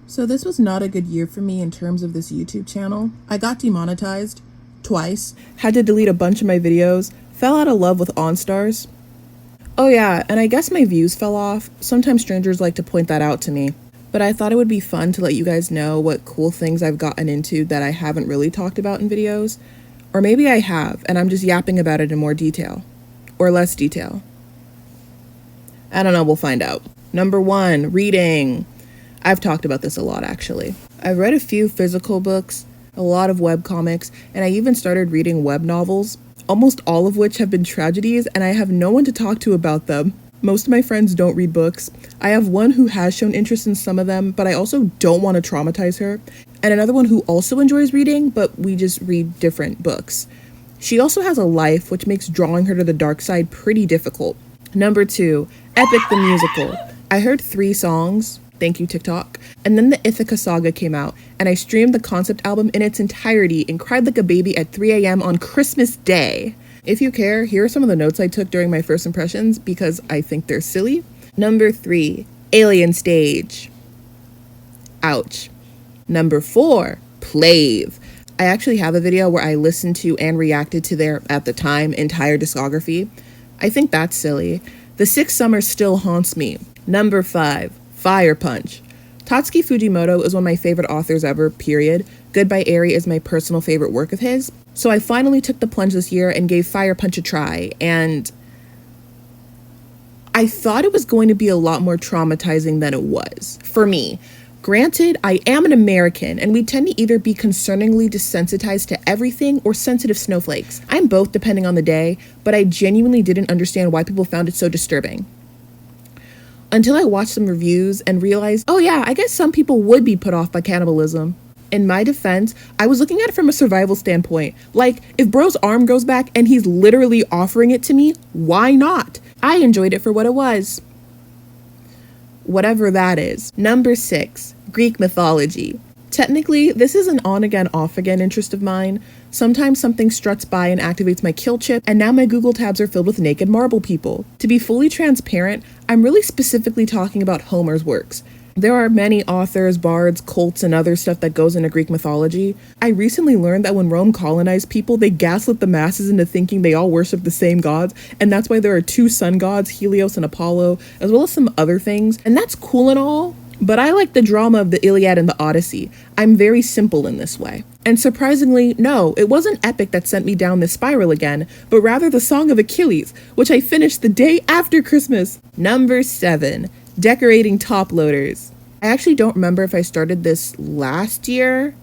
So this was not a good year for me in terms of this YouTube channel. I got demonetized twice, had to delete a bunch of my videos, fell out of love with OnStars. Oh yeah, and I guess my views fell off. Sometimes strangers like to point that out to me. But I thought it would be fun to let you guys know what cool things I've gotten into that I haven't really talked about in videos. Or maybe I have, and I'm just yapping about it in more detail. Or less detail. I don't know, we'll find out. Number 1, reading. I've talked about this a lot, actually. I've read a few physical books, a lot of webcomics, and I even started reading web novels, almost all of which have been tragedies, and I have no one to talk to about them. Most of my friends don't read books. I have one who has shown interest in some of them, but I also don't want to traumatize her, and another one who also enjoys reading, but we just read different books. She also has a life, which makes drawing her to the dark side pretty difficult. Number 2, Epic the Musical. I heard 3 songs, thank you TikTok, and then the Ithaca Saga came out, and I streamed the concept album in its entirety and cried like a baby at 3 a.m. on Christmas Day. If you care, here are some of the notes I took during my first impressions because I think they're silly. Number 3, Alien Stage. Ouch. Number 4, Plave. I actually have a video where I listened to and reacted to their, at the time, entire discography. I think that's silly. The Sixth Summer still haunts me. Number 5, Fire Punch. Tatsuki Fujimoto is one of my favorite authors ever, period. Goodbye Eri is my personal favorite work of his. So I finally took the plunge this year and gave Fire Punch a try, and I thought it was going to be a lot more traumatizing than it was, for me. Granted, I am an American, and we tend to either be concerningly desensitized to everything or sensitive snowflakes. I'm both depending on the day, but I genuinely didn't understand why people found it so disturbing. Until I watched some reviews and realized, oh yeah, I guess some people would be put off by cannibalism. In my defense, I was looking at it from a survival standpoint. Like, if bro's arm grows back and he's literally offering it to me, why not? I enjoyed it for what it was. Whatever that is. Number 6, Greek mythology. Technically, this is an on-again, off-again interest of mine. Sometimes something struts by and activates my kill chip, and now my Google tabs are filled with naked marble people. To be fully transparent, I'm really specifically talking about Homer's works. There are many authors, bards, cults, and other stuff that goes into Greek mythology. I recently learned that when Rome colonized people, they gaslit the masses into thinking they all worship the same gods, and that's why there are 2 sun gods, Helios and Apollo, as well as some other things. And that's cool and all, but I like the drama of the Iliad and the Odyssey. I'm very simple in this way. And surprisingly, no, it wasn't Epic that sent me down this spiral again, but rather the Song of Achilles, which I finished the day after Christmas. Number 7, decorating top loaders. I actually don't remember if I started this last year,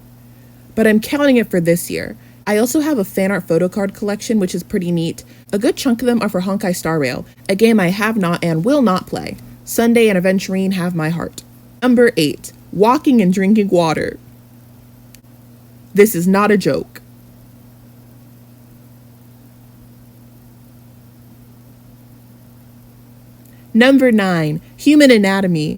but I'm counting it for this year. I also have a fan art photo card collection, which is pretty neat. A good chunk of them are for Honkai Star Rail, a game I have not and will not play. Sunday and Aventurine have my heart. Number 8, walking and drinking water. This is not a joke. Number 9, human anatomy.